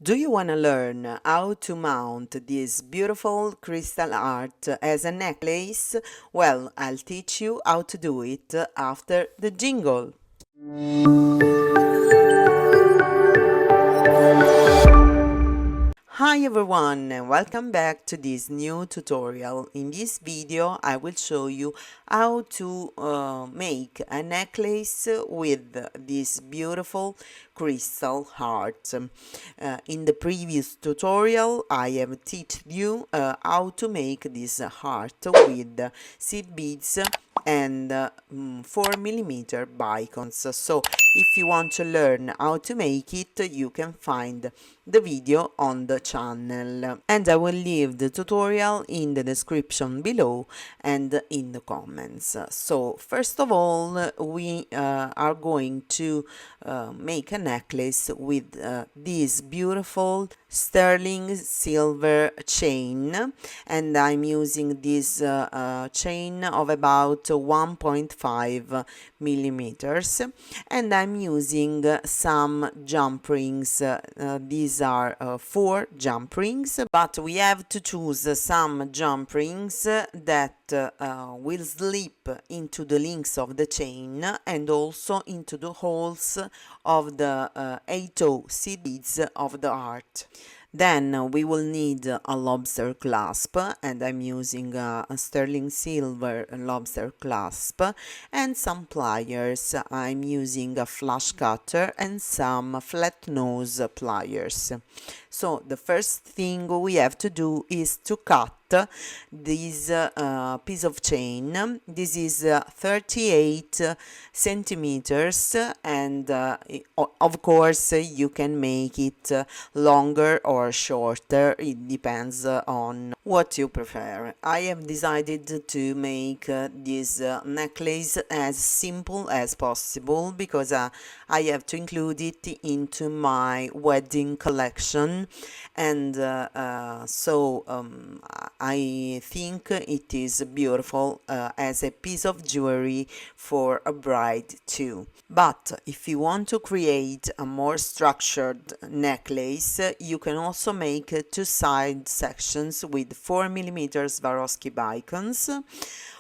Do you want to learn how to mount this beautiful crystal art as a necklace? Well, I'll teach you how to do it after the jingle. Hi everyone and welcome back to this new tutorial. In this video I will show you how to make a necklace with this beautiful crystal heart. In the previous tutorial I have taught you how to make this heart with seed beads and 4 millimeter bicons. So if you want to learn how to make it, you can find the video on the channel, and I will leave the tutorial in the description below and in the comments. So first of all, we are going to make a necklace with this beautiful sterling silver chain, and I'm using this chain of about 1.5 millimeters, and I'm using some jump rings. These are 4 jump rings, but we have to choose some jump rings that will slip into the links of the chain and also into the holes of the 8 seed beads of the heart. Then we will need a lobster clasp, and I'm using a sterling silver lobster clasp, and some pliers. I'm using a flash cutter and some flat nose pliers. So the first thing we have to do is to cut this piece of chain. This is 38 centimeters, and of course you can make it longer or shorter. It depends on what you prefer. I have decided to make this necklace as simple as possible because I have to include it into my wedding collection, and I think it is beautiful as a piece of jewelry for a bride too. But if you want to create a more structured necklace, you can also make 2 side sections with 4 millimeters Swarovski bicons,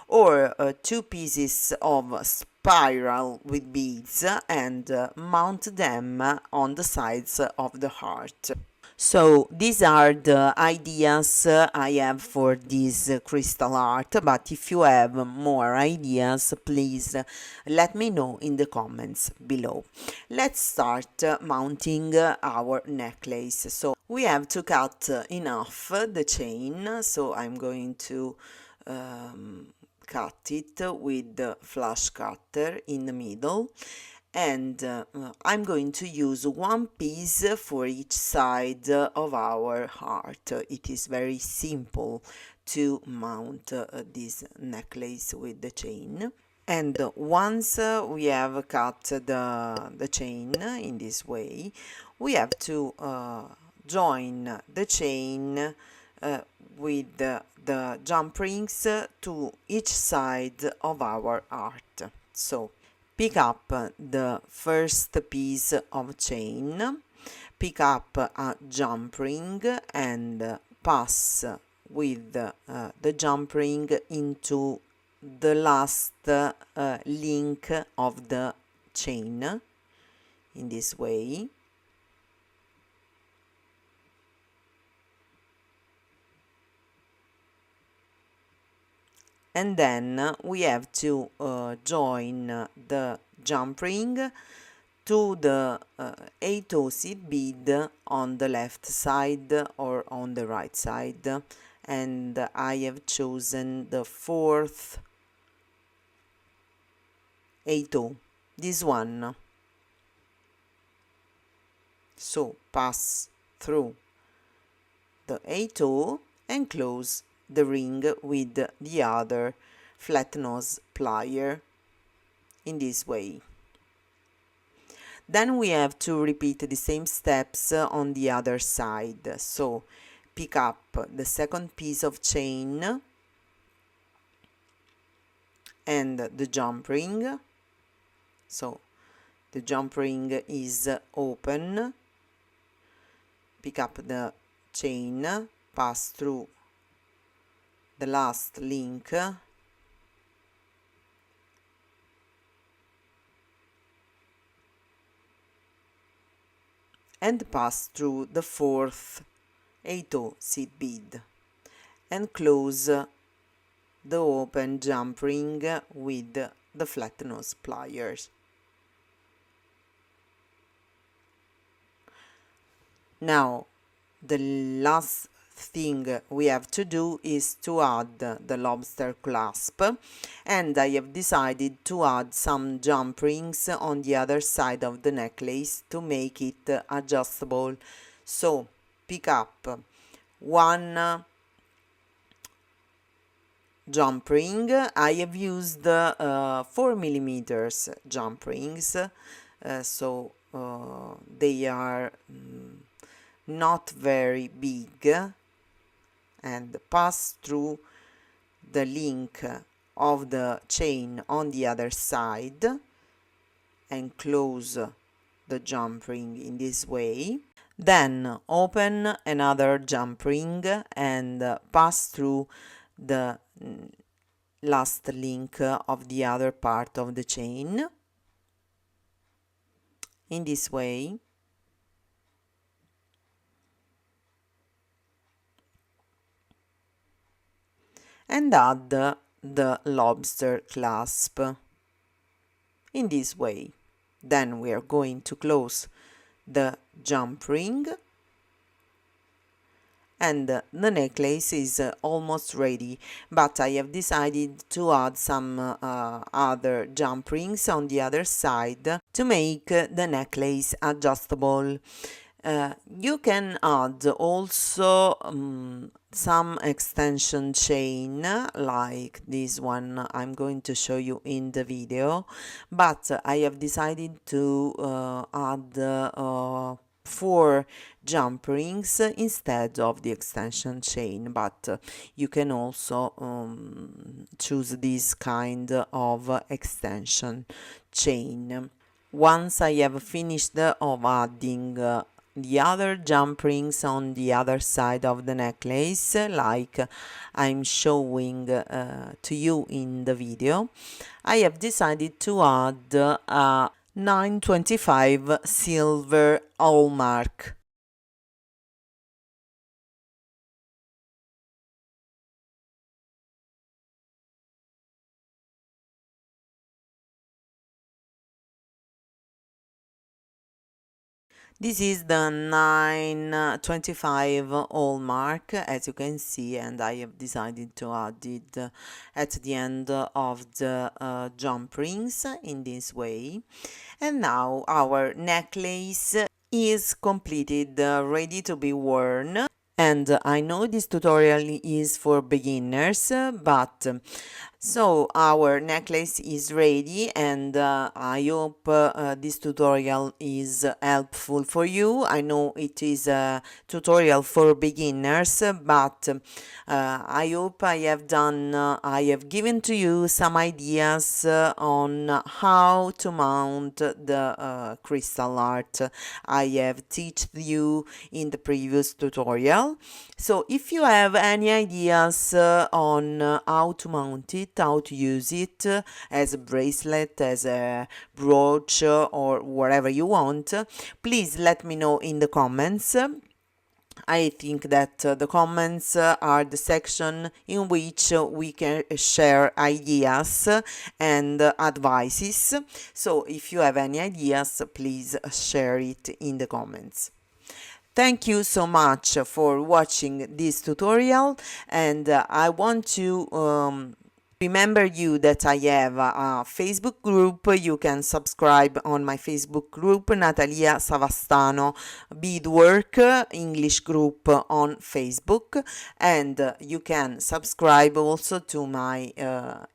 or 2 pieces of spiral with beads, and mount them on the sides of the heart. So these are the ideas I have for this crystal art, but if you have more ideas, please let me know in the comments below. Let's start mounting our necklace. So we have to cut enough the chain, so I'm going to cut it with the flash cutter in the middle, and I'm going to use 1 piece for each side of our heart. It is very simple to mount this necklace with the chain. And once we have cut the chain in this way, we have to join the chain with the jump rings to each side of our heart. So pick up the first piece of chain, pick up a jump ring, and pass with the jump ring into the last link of the chain in this way. And then we have to join the jump ring to the 8 seed bead on the left side or on the right side, and I have chosen the 4th 8, this one. So pass through the 8 and close the ring with the other flat nose plier in this way. Then we have to repeat the same steps on the other side. So pick up the second piece of chain and the jump ring. So the jump ring is open, pick up the chain, pass through the last link, and pass through the fourth A2 seed bead and close the open jump ring with the flat nose pliers. Now the last thing we have to do is to add the lobster clasp, and I have decided to add some jump rings on the other side of the necklace to make it adjustable. So pick up one jump ring. I have used 4 millimeters jump rings, so they are not very big, and pass through the link of the chain on the other side and close the jump ring in this way. Then open another jump ring and pass through the last link of the other part of the chain in this way. And add the lobster clasp in this way. Then we are going to close the jump ring, and the necklace is almost ready, but I have decided to add some other jump rings on the other side to make the necklace adjustable. You can add also some extension chain like this one I'm going to show you in the video, but I have decided to add 4 jump rings instead of the extension chain, but you can also choose this kind of extension chain. Once I have finished of adding the other jump rings on the other side of the necklace, like I'm showing to you in the video, I have decided to add a 925 silver hallmark. This is the 925 hallmark, as you can see, and I have decided to add it at the end of the jump rings in this way. And now our necklace is completed, ready to be worn. And I know this tutorial is for beginners, but so our necklace is ready, and I hope this tutorial is helpful for you. I know it is a tutorial for beginners, but I hope I have given to you some ideas on how to mount the crystal art I have taught you in the previous tutorial. So if you have any ideas on how to mount it, how to use it as a bracelet, as a brooch, or whatever you want, please let me know in the comments. I think that the comments are the section in which we can share ideas and advices. So if you have any ideas, please share it in the comments. Thank you so much for watching this tutorial, and I want to remember you that I have a Facebook group. You can subscribe on my Facebook group, Natalia Savastano Beadwork English group on Facebook, and you can subscribe also to my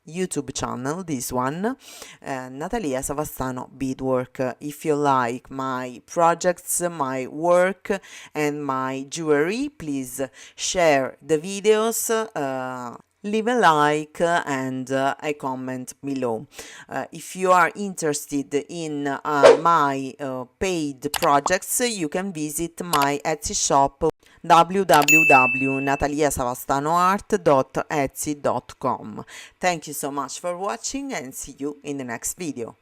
YouTube channel, this one, Natalia Savastano Beadwork. If you like my projects, my work, and my jewelry, please share the videos leave a like and a comment below. If you are interested in my paid projects, you can visit my Etsy shop www.nataliasavastanoart.etsy.com. Thank you so much for watching and see you in the next video.